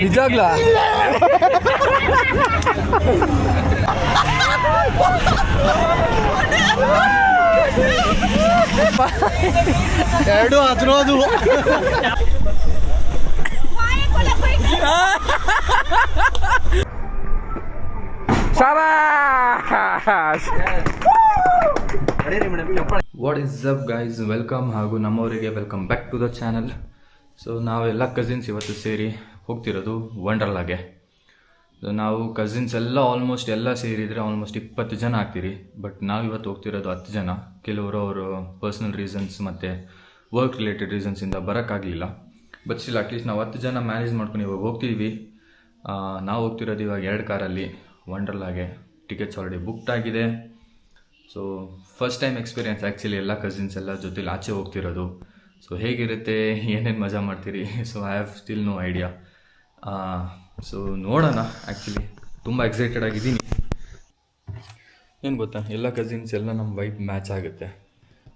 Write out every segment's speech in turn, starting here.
ನಿಜಾಗ್ಲಾ? ಎರಡು ಅದ್ರೋದು what is up guys, welcome ಹಾಗೂ ನಮ್ಮವರಿಗೆ welcome back to the channel. So ನಾವೆಲ್ಲ ಕಸಿನ್ಸ್ ಇವತ್ತು ಸೇರಿ ಹೋಗ್ತಿರೋದು ವಂಡರ್ಲಾಗೆ. ನಾವು ಕಸಿನ್ಸ್ ಎಲ್ಲ ಆಲ್ಮೋಸ್ಟ್ ಎಲ್ಲ ಸೇರಿದರೆ ಆಲ್ಮೋಸ್ಟ್ 20 ಜನ ಆಗ್ತೀರಿ. ಬಟ್ ನಾವು ಇವತ್ತು ಹೋಗ್ತಿರೋದು 10 ಜನ. ಕೆಲವರು ಅವರು ಪರ್ಸ್ನಲ್ ರೀಸನ್ಸ್ ಮತ್ತು ವರ್ಕ್ ರಿಲೇಟೆಡ್ ರೀಸನ್ಸಿಂದ ಬರೋಕ್ಕಾಗಲಿಲ್ಲ. ಬಟ್ ಸ್ಟಿಲ್ ಅಟ್ಲೀಸ್ಟ್ ನಾವು 10 ಜನ ಮ್ಯಾನೇಜ್ ಮಾಡ್ಕೊಂಡು ಇವಾಗ ಹೋಗ್ತಿದ್ವಿ. ನಾವು ಹೋಗ್ತಿರೋದು ಇವಾಗ 2 ಕಾರಲ್ಲಿ ವಂಡರ್ಲಾಗೆ. ಟಿಕೆಟ್ಸ್ ಆಲ್ರೆಡಿ ಬುಕ್ಡ್ ಆಗಿದೆ. So first time experience actually ಎಲ್ಲ ಕಸಿನ್ಸ್ ಎಲ್ಲ ಜೊತೆಲಿ ಆಚೆ ಹೋಗ್ತಿರೋದು. ಸೊ ಹೇಗಿರುತ್ತೆ, ಏನೇನು ಮಜಾ ಮಾಡ್ತೀರಿ, so I have still no idea. So ನೋಡೋಣ. ಆ್ಯಕ್ಚುಲಿ ತುಂಬ ಎಕ್ಸೈಟೆಡ್ ಆಗಿದ್ದೀನಿ. ಏನು ಗೊತ್ತಾ, ಎಲ್ಲ ಕಸಿನ್ಸ್ ಎಲ್ಲ ನಮ್ಮ ವೈಬ್ ಮ್ಯಾಚ್ ಆಗುತ್ತೆ.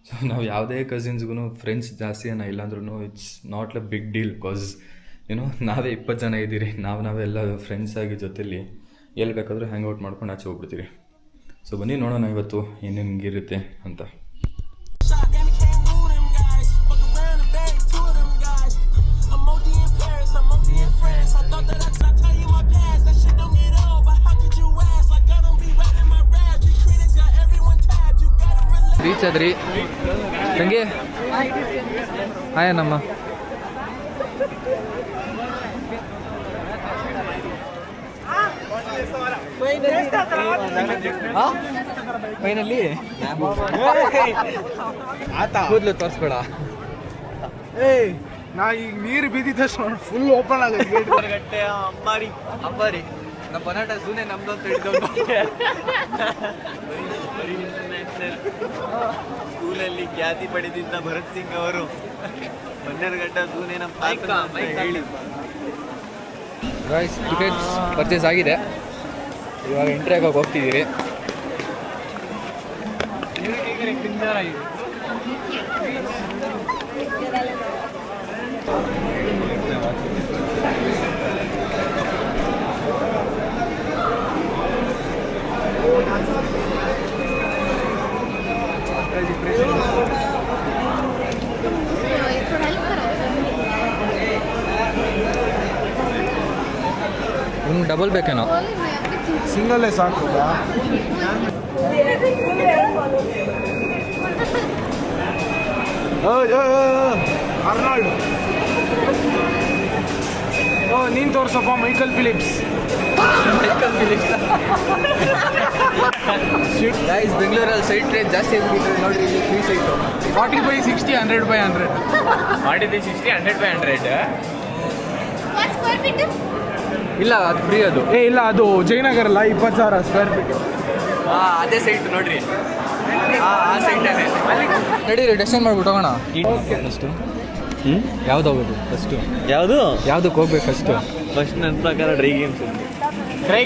ಸೊ ನಾವು ಯಾವುದೇ ಕಸಿನ್ಸ್ಗೂ ಫ್ರೆಂಡ್ಸ್ ಜಾಸ್ತಿ ಏನೋ ಇಲ್ಲಾಂದ್ರೂ it's not a big deal. Because ನಾವೇ 20 ಜನ ಇದ್ದೀರಿ. ನಾವೆಲ್ಲ ಫ್ರೆಂಡ್ಸ್ ಆಗಿ ಜೊತೆಲಿ ಎಲ್ಲಿ ಬೇಕಾದರೂ ಹ್ಯಾಂಗ್ ಔಟ್ ಮಾಡ್ಕೊಂಡು ಆಚೆ ಹೋಗ್ಬಿಡ್ತೀರಿ. ಸೊ ಬನ್ನಿ ನೋಡೋಣ ಇವತ್ತು ಏನೇನು ಹಿಂಗಿರುತ್ತೆ ಅಂತ. ರೀಚ್ ಆದ್ರಿ ತಂಗಿ? ಹಾಯ್ ನಮ್ಮ ಫೈನಲ್ಲಿ ಕೂದಲು ತೋರಿಸ್ಬೇಡ. ನಾ ಈಗ ನೀರು ಬಿದ್ದಿದ್ದ ಫುಲ್ ಓಪನ್ ಆಗುತ್ತೆ. ಅಂಬಾರಿ ನಮ್ಮ ಬನಾಟ ಸೂನೆ ನಮ್ದು ಅಂತ ಹಿಡಿದವ್ರು. ಸ್ಕೂಲಲ್ಲಿ ಖ್ಯಾತಿ ಪಡೆದಿದ್ದ ಭರತ್ ಸಿಂಗ್ ಅವರು ಬನ್ನೇರುಘಟ್ಟ ಸೂನೆ ನಮ್ಮ ಹೇಳಿ. ಗೈಸ್, ಟಿಕೆಟ್ಸ್ ಪರ್ಚೇಸ್ ಆಗಿದೆ. ಇವಾಗ ಎಂಟ್ರಿ ಆಗೋಕೆ ಹೋಗ್ತಿದ್ದೀರಿ. ನಿಮ್ಗೆ ಡಬಲ್ ಬೇಕೇನೋ? ಸಿಂಗಲ್ಲೇ ಸಾಕು. ಅರ್ನಾಲ್ಡ್, ನೀನು ತೋರ್ಸಪ್ಪ. Michael Phillips. ಗೈಸ್, ಬೆಂಗಳೂರಲ್ಲಿ ಸೈಟ್ ರೇಟ್ ಜಾಸ್ತಿ ಆಗಿಬಿಟ್ರೆ ನೋಡ್ರಿ, ಇಲ್ಲಿ ಫ್ರೀ ಸೈಟು 40/60, 100/100. 40/60, 100/100. ಇಲ್ಲ, ಅದು ಫ್ರೀ. ಅದು ಇಲ್ಲ, ಅದು ಜಯನಗರ ಅಲ್ಲ, 20,000 ಸ್ಕ್ವೇರ್ ಫೀಟ್. ಅದೇ ಸೈಟ್ ನೋಡ್ರಿ. ಆ ಸೈಟೇ ನಡೀರಿ, ಡೆಸಿಷನ್ ಮಾಡ್ಬಿಟ್ಟು ಹೋಗೋಣ. ಫಸ್ಟು ಯಾವ್ದು ಹೋಗೋದು? ಯಾವುದಕ್ಕೆ ಹೋಗ್ಬೇಕು ಫಸ್ಟ್ ನನ್ನ ಪ್ರಕಾರ ಡ್ರೈ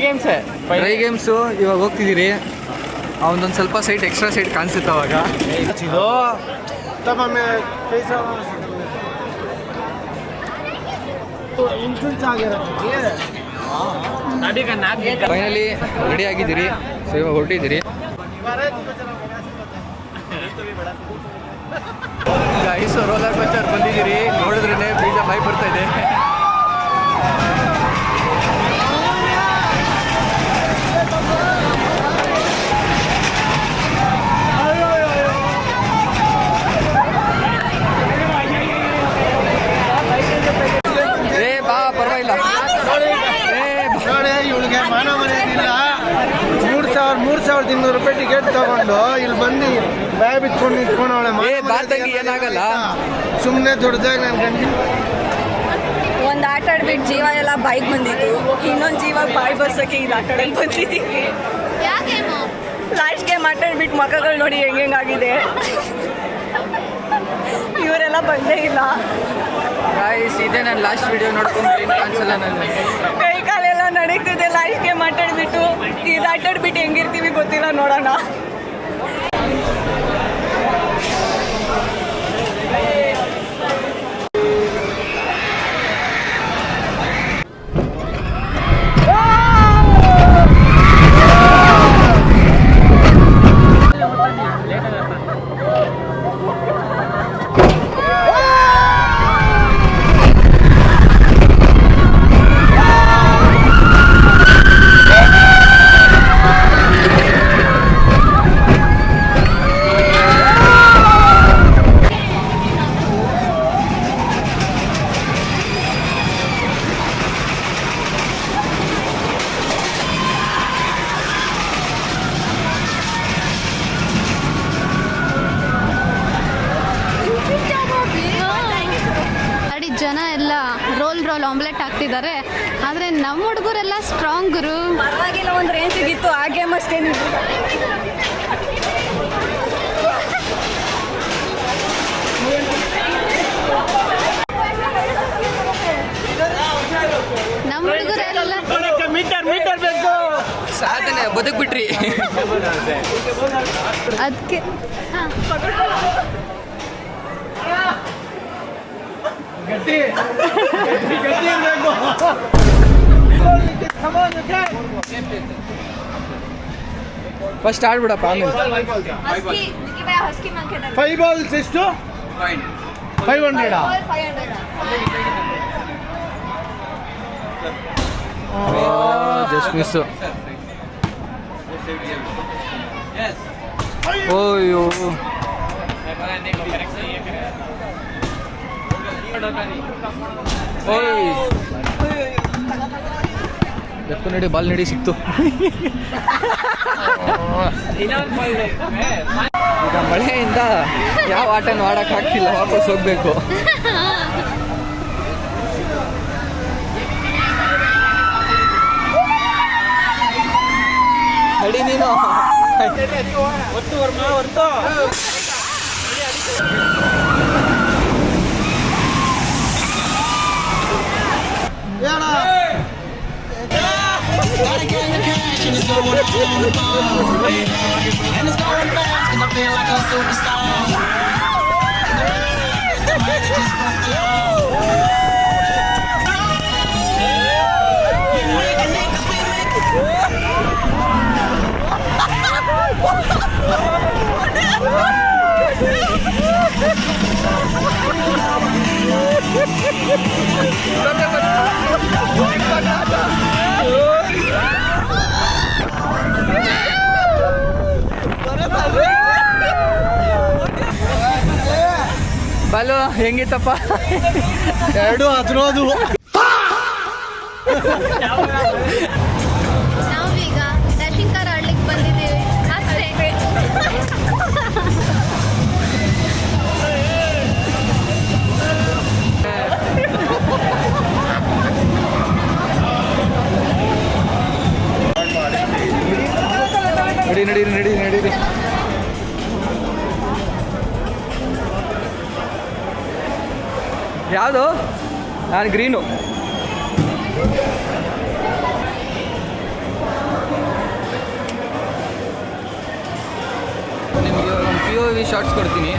ಗೇಮ್ಸು ಇವಾಗ ಹೋಗ್ತಿದ್ದೀರಿ. ಅವನೊಂದು ಸ್ವಲ್ಪ ಸೈಟ್ ಎಕ್ಸ್ಟ್ರಾ ಸೈಟ್ ಕಾಣಿಸುತ್ತೆ ಅವಾಗ. ಫೈನಲಿ ರೆಡಿ ಆಗಿದ್ದೀರಿ. ಸೊ ಇವಾಗ ಹೊರಟಿದ್ದೀರಿ. ಗೈಸ್, ರೋಲರ್ ಕೋಸ್ಟರ್ ಬಂದಿದ್ದೀರಿ. ನೋಡಿದ್ರೇ ಬೀಜ ಬಾಯಿ ಬರ್ತಾ ಇದೆ. ಪರವಾಗಿಲ್ಲ. ಇವಳಿಗೆ ಮಾನ ಮರ್ಯಾದಿಲ್ಲ. 3,200 ರೂಪಾಯಿ ಟಿಕೆಟ್ ತಗೊಂಡು ಇಲ್ಲಿ ಬಂದು ಬ್ಯಾಗ್ ಬಿತ್ಕೊಂಡು ನಿಂತ್ಕೊಂಡವಳೆ. ಏನಾಗಲ್ಲ, ಸುಮ್ಮನೆ ದೊಡ್ಡದಾಗಿ ನಾನು ಗಂಡಿ ಒಂದು ಆಟ ಆಡ್ಬಿಟ್ಟು ಜೀವ ಎಲ್ಲ ಬಾಯಿಗೆ ಬಂದಿತ್ತು. ಇನ್ನೊಂದು ಜೀವ ಬಾಯಿ ಬರ್ಸೋಕ್ಕೆ ಇದು ಆಟ ಆಡೋಕ್ಕೆ ಬಂದಿದ್ದೀವಿ. ಲಾಸ್ಟ್ ಗೇಮ್ ಆಟಾಡ್ಬಿಟ್ಟು ಮಕ್ಕಳು ನೋಡಿ ಹೆಂಗಾಗಿದೆ. ಇವರೆಲ್ಲ ಬಂದೇ ಇಲ್ಲ. ಇದೇ ನಾನು ಲಾಸ್ಟ್ ವಿಡಿಯೋ ನೋಡ್ಕೊಂಡು ಕಾಣಿಸಲ್ಲ. ನಾನು ಕೈ ಕಾಲೆಲ್ಲ ನಡೀತಿದೆ. ಲಾಸ್ಟ್ ಗೇಮ್ ಆಟಾಡ್ಬಿಟ್ಟು ಇದು ಆಟಾಡ್ಬಿಟ್ಟು ಹೆಂಗಿರ್ತೀವಿ ಗೊತ್ತಿಲ್ಲ, ನೋಡೋಣ. ಆಮ್ಲೆಟ್ ಹಾಕ್ತಿದ್ದಾರೆ. ಆದರೆ ನಮ್ಮ ಹುಡುಗರೆಲ್ಲ ಸ್ಟ್ರಾಂಗರು. ಪರವಾಗಿಲ್ಲ, ಒಂದು ರೇಂಜಿಗಿತ್ತು ಆ ಗೇಮ್ ಅಷ್ಟೇ. ನಮ್ಮ ಹುಡುಗರೆಲ್ಲ ಮೀಟರ್ ಬೇಕು. ಸಾಧನೆ ಬದುಕ್ಬಿಟ್ರಿ. ಅದಕ್ಕೆ ಗಟ್ಟಿ ಇರ್ಬೇಕು. ಫಸ್ಟ್ ಆಡ್ಬಿಡಪ್ಪ ಆಮೇಲೆ. ಫೈವ್ ಬಾಲ್ಸ್ ಎಷ್ಟು? 500. Just miss. ಓಯ್ಯೋ ಓಯ್ ಎತ್ತು ನಡಿ, ಬಾಲ್ ನಡಿ ಸಿಕ್ತು. ಈಗ ಮಳೆಯಿಂದ ಯಾವ ಆಟನೂ ಆಡಕ್ ಆಗ್ತಿಲ್ಲ, ವಾಪಸ್ ಹೋಗ್ಬೇಕು. ನಡಿ ನೀನು. ಬಾಲು ಹೆಂಗಿತ್ತಪ್ಪ? 2-10. ನಾವೀಗ ಡ್ಯಾಶಿಂಗ್ ಕಾರ್ ಆಡ್ಲಿಕ್ಕೆ ಬಂದಿದ್ದೀವಿ ಅಷ್ಟೇ. ನಡೀರಿ. ಯಾವುದು? ನಾನು ಗ್ರೀನು. ನಿಮಗೆ ಒಂದು POV ಶಾರ್ಟ್ಸ್ ಕೊಡ್ತೀನಿ.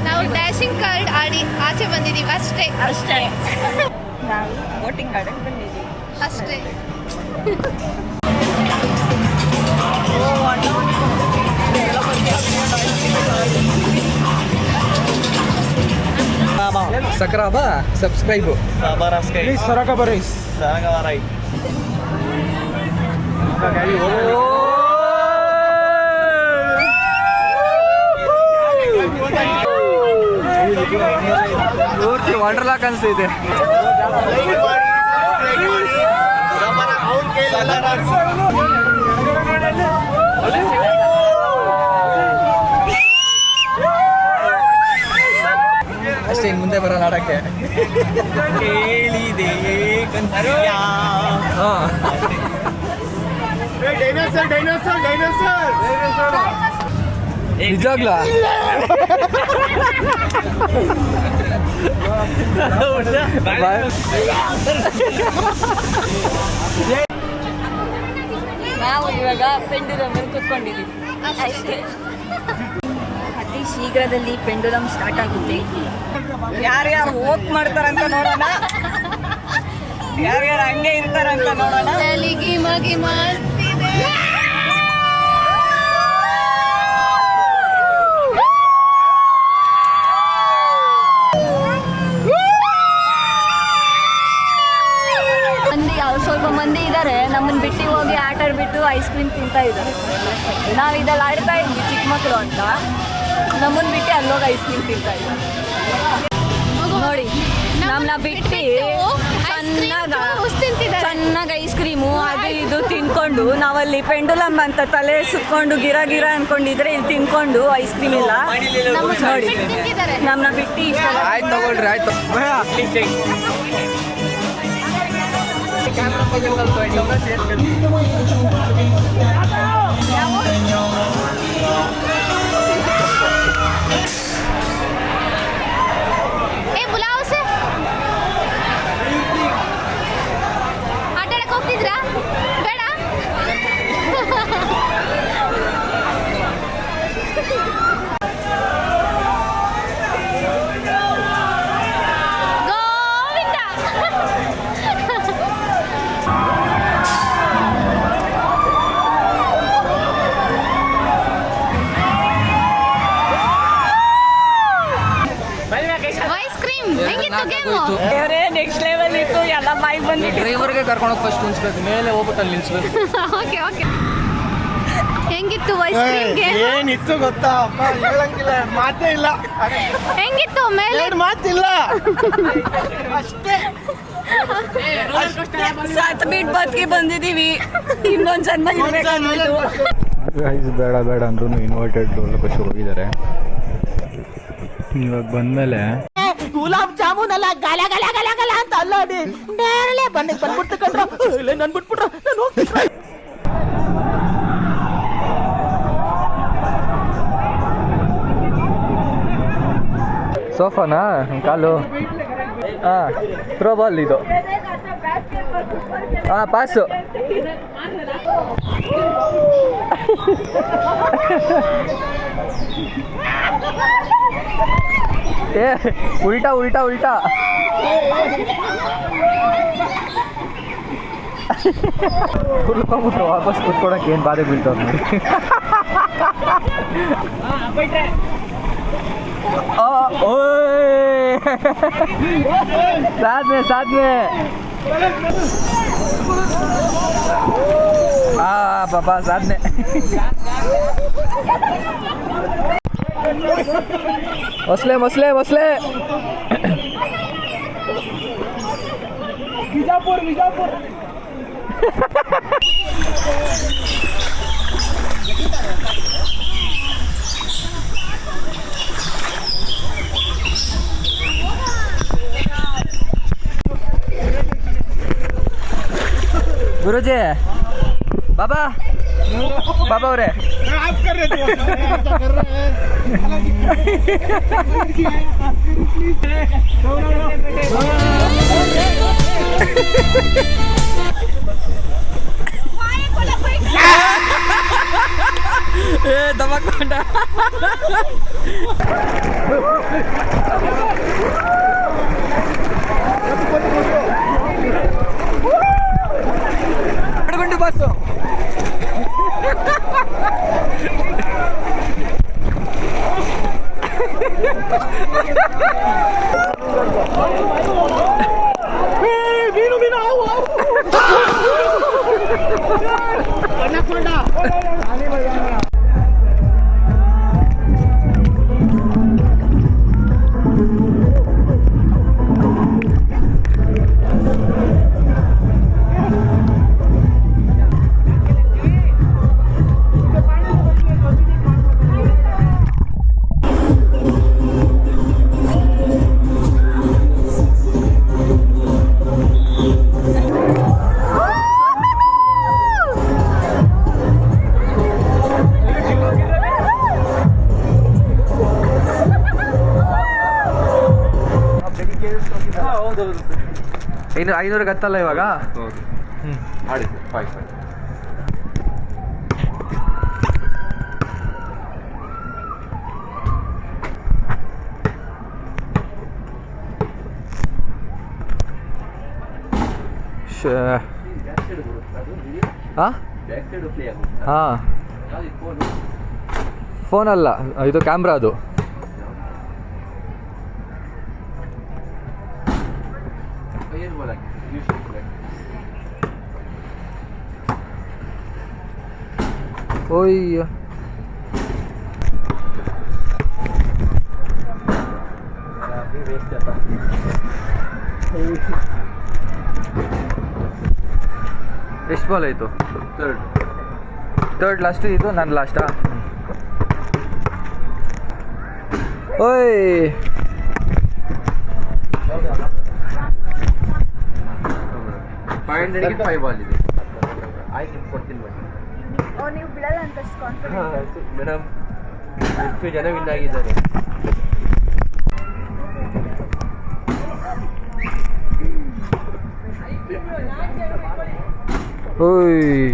ನಾವು ಡ್ಯಾಶಿಂಗ್ ಕಾರ್ಡ್ ಆಡಿ ಆಚೆ ಬಂದಿದ್ದೀವಿ ಅಷ್ಟೇ. ನಾವು ವೋಟಿಂಗ್ ಆಡಕ್ಕೆ ಬಂದಿದ್ದೀವಿ ಅಷ್ಟೇ. ಸಕ್ರಾಬಾ ಸಬ್ಸ್ಕ್ರೈಬು. Please, Saraka Baris. ಪೂರ್ತಿ ವಂಡರ್ಲಾಕ್ ಅನ್ಸ್ತೈತೆ. ಅಷ್ಟೇ, ಇನ್ನು ಮುಂದೆ ಬರೋಲ್ಲ ಆಡಕ್ಕೆ. ನಿಜಾಗ್ಲಾ? ನಾವು ಇವಾಗ ಪೆಂಡುಲಮ್ ಮೇಲೆ ಕೂತ್ಕೊಂಡಿದ್ದೀವಿ ಅಷ್ಟೇ. ಅತಿ ಶೀಘ್ರದಲ್ಲಿ ಪೆಂಡುಲಮ್ ಸ್ಟಾರ್ಟ್ ಆಗುತ್ತೆ. ಯಾರ್ಯಾರು ವೋಟ್ ಮಾಡ್ತಾರಂತ ನೋಡೋಣ, ಯಾರ್ಯಾರು ಹಂಗೆ ಇರ್ತಾರಂತ ನೋಡೋಣ. ತಲೆಗೆ ಮಗಿ ಮಾಡ್ತಿದೆ. ಸ್ವಲ್ಪ ಮಂದಿ ಇದ್ದಾರೆ, ನಮ್ಮನ್ನು ಬಿಟ್ಟು ಹೋಗಿ ಆಟ ಆಡ್ಬಿಟ್ಟು ಐಸ್ ಕ್ರೀಮ್ ತಿಂತಾ ಇದ್ದಾರೆ. ನಾವು ಇದೆಲ್ಲ ಆಡ್ತಾ ಇದ್ವಿ ಚಿಕ್ಕ ಮಕ್ಕಳು ಅಂತ, ನಮ್ಮನ್ನು ಬಿಟ್ಟು ಅಲ್ಲೋಗಿ ಐಸ್ ಕ್ರೀಮ್ ತಿಂತಾ ಇದ್ದಾರೆ. ನೋಡಿ, ನಮ್ಮನ್ನ ಬಿಟ್ಟು ಚೆನ್ನಾಗಿ ಐಸ್ ಕ್ರೀಮು ಅದು ಇದು ತಿನ್ಕೊಂಡು ನಾವಲ್ಲಿ ಪೆಂಡುಲಮ್ ಅಂತ ತಲೆ ಸುತ್ಕೊಂಡು ಗಿರ ಗಿರ ಅನ್ಕೊಂಡಿದ್ರೆ ಇಲ್ಲಿ ತಿನ್ಕೊಂಡು ಐಸ್ ಕ್ರೀಮ್ ಇಲ್ಲ ನೋಡಿ ನಮ್ಮನ್ನ ಬಿಟ್ಟು ಇಷ್ಟ ಆಯ್ತು ತಗೊಳ್ರಿ ಆಯ್ತು ಆಟಾಡಕ್ ಹೋಗ್ತಿದ್ರಾ ಬೇಡ ಗೋವಿಂದ ಐಸ್ ಕ್ರೀಮ್ ಹೆಂಗಿತ್ತು ಗೇಮು ನೆಕ್ಸ್ಟ್ ಲೆವೆಲ್ ಇತ್ತು ಎಲ್ಲ ಬಾಯಿಗೆ ಬಂದಿತ್ತು ಡ್ರೈವರ್ಗೆ ಕರ್ಕೊಂಡು ಹೋಗಿ ಫಸ್ಟ್ ಕುಣಿಸ್ಬೇಕು ಮೇಲೆ ಹೋಗ್ಬಿಟ್ಟು ಅಲ್ಲಿ ನಿಲ್ಸ್ಬೇಕು ಓಕೆ ಓಕೆ ಹೆಂಗಿತ್ತು ಐಸ್ ಕ್ರೀಮ್ಗೆ ಏನಿತ್ತು ಗೊತ್ತಾ ಅಪ್ಪ ಹೇಳಂಗಿಲ್ಲ ಮಾತೇ ಇಲ್ಲ ಹೆಂಗಿತ್ತು ಮೇಲೆ ಎರಡು ಮಾತಿಲ್ಲ ಅಷ್ಟೇ ಸತ್ ಬಿಟ್ಟು ಬದುಕಿ ಬಂದಿದೀವಿ ಇನ್ನೊಂದು ಜನ್ಮ ಇರ್ಬೇಕು ಬೇಡ ಬೇಡ ಅಂದ್ರೂ ಇನ್ವರ್ಟೆಡ್ ರೋಲರ್ ಕೋಸ್ಟರ್ ಹೋಗಿದ್ದಾರೆ. ಇವಾಗ ಬಂದಮೇಲೆ ಗುಲಾಬ್ ಜಾಮೂನ್ ಅಲ್ಲ ಗಲ ಗಲ ಗಲ ಗಲ ಅಂತ ಅಲ್ಲಾಡಿ ನೇರಳೆ ಬಂದ್ಬಿಡ್ತು ಕಂಡ್ರ ನನ್ ಬಿಟ್ಬಿಟ್ರ ನಾನು ಹೋಗ್ತೀನಿ. ಸೋಫಾನಾ ಕಾಲು ಹಾಂ ಥ್ರೋ ಬಾಲ್ ಇದು ಹಾಂ ಪಾಸು ಏ ಉಲ್ಟಾ ಉಲ್ಟಾ ಉಲ್ಟಾ ಕುಲ್ಕೊಂಬಿಟ್ರು ವಾಪಸ್ ಕುತ್ಕೊಳಕ್ಕೆ ಏನು ಬಾಧೆ ಬೀಳ್ತಾವ ನೋಡಿ. ಸಾಧ್ನೆ ಸಾಧ್ನೆ ಪಾಪಾ ಸಾಧ್ನೆ ಮೊಸಳೆ ಮೊಸಳೆ ಮೊಸಳೆ ಬಿಜಾಪುರ್ ಬಿಜಾಪುರ್ ಗುರುಜಿ ಬಾಬಾ ಬಾಬಾ ಅವರೇ ಏ ದಮಕೊಂಡ ಪಡ್ಕೊಂಡು ಬಸ್ಸು ಮೀನು ಮೀನು ಹಾವು ಇನ್ನು 500 ಹತ್ತಲ್ಲ ಇವಾಗ. ಮಾಡಿ 5 ಹಾಂ ಫೋನ್ ಅಲ್ಲ ಇದು ಕ್ಯಾಮ್ರಾ ಅದು. ಓಯ್ಯ ಎಷ್ಟು ಬಾಲ್ ಆಯಿತು? ಥರ್ಡ್ ಲಾಸ್ಟ್ ಇದು ನನ್ನ ಲಾಸ್ಟಾ? ಓಯ್ $500 ಬಾಲ್ ಇದೆ. ಆಯ್ತು ಕೊಡ್ತೀನಿ ನೀವು ಬಿಡಲ್ಲ ಅಂತ ಕಾನ್ಫಿಡೆಂಟ್. ಮೇಡಮ್ ಎಷ್ಟು ಜನ ವಿನ್ ಆಗಿದ್ದಾರೆ. ಓಯ್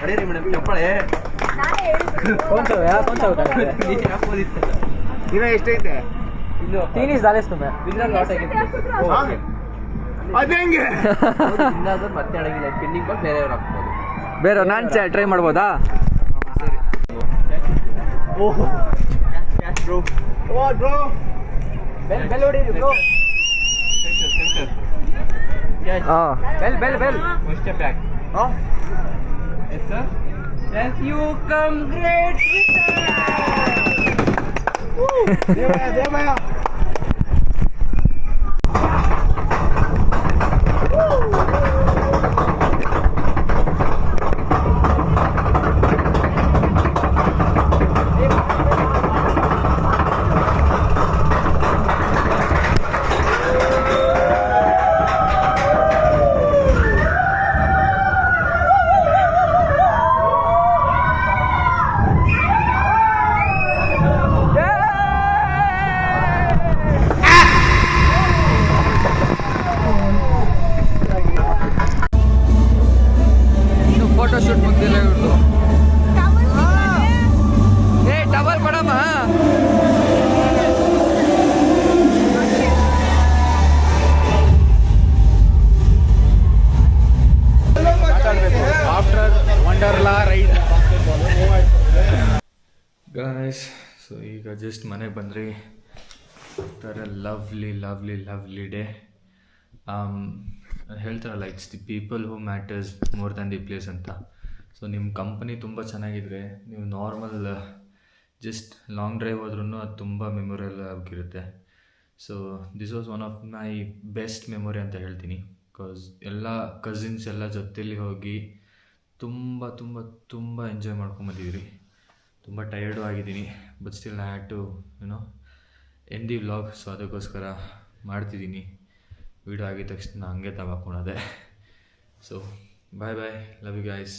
ಅಡೇರಿ ಮೇಡಮ್ ಚಪ್ಪಳೆ ಇನ್ನು ಎಷ್ಟೈತೆ? ಇನ್ನು ಅದೇಂಗೆ ಮತ್ತೆ ಅಡಗಿಲ್ಲ. ಪಿನ್ನಿಂಗ್ ಬಾಲ್ ಬೇರೆಯವ್ರು ಹಾಕ್ಬೋದು. ಬೇರೆ ನಾನು ಟ್ರೈ ಮಾಡ್ಬೋದಾ? ಓಹೋ ಬ್ರೋ ಬ್ರೋ ಬೆಲ್ ಹೊಡೀರಿ ಬ್ರೋ. ಹಾಂ bell one step back. Yes sir. As you come great Devayya photoshoot ಮುಗ್ದಿಲ್ಲ ಇವ್ರದ್ದು. ಏ ಟವಲ್ ಕೊಡಮ್ಮ. After Wonderla ride guys, so ಈಗ ಜಸ್ಟ್ ಮನೆಗೆ ಬಂದ್ರಿ ಆಫ್ಟರ್ ಎ ಲವ್ಲಿ ಡೇ. ಹೇಳ್ತಾರಲ್ಲ, it's the people who matters more than the place ಅಂತ. ಸೊ ನಿಮ್ಮ ಕಂಪನಿ ತುಂಬ ಚೆನ್ನಾಗಿದ್ರೆ ನೀವು ನಾರ್ಮಲ್ ಜಸ್ಟ್ ಲಾಂಗ್ ಡ್ರೈವ್ ಹೋದ್ರೂ ಅದು ತುಂಬ ಮೆಮೊರಲ್ ಆಗಿರುತ್ತೆ. So this was one of my best memory ಅಂತ ಹೇಳ್ತೀನಿ. ಬಿಕಾಸ್ ಎಲ್ಲ ಕಸಿನ್ಸ್ ಎಲ್ಲ ಜೊತೆಲಿ ಹೋಗಿ ತುಂಬ ತುಂಬ ತುಂಬ ಎಂಜಾಯ್ ಮಾಡ್ಕೊಂಬಂದಿದ್ರಿ. ತುಂಬ ಟಯರ್ಡು ಆಗಿದ್ದೀನಿ, but still I had to end the vlog. So ಅದಕ್ಕೋಸ್ಕರ ಮಾಡ್ತಿದ್ದೀನಿ. ವಿಡಿಯೋ ಆಗಿದ ತಕ್ಷಣ ಹಂಗೆ ತಗೊಳದೆ. So bye, love you guys.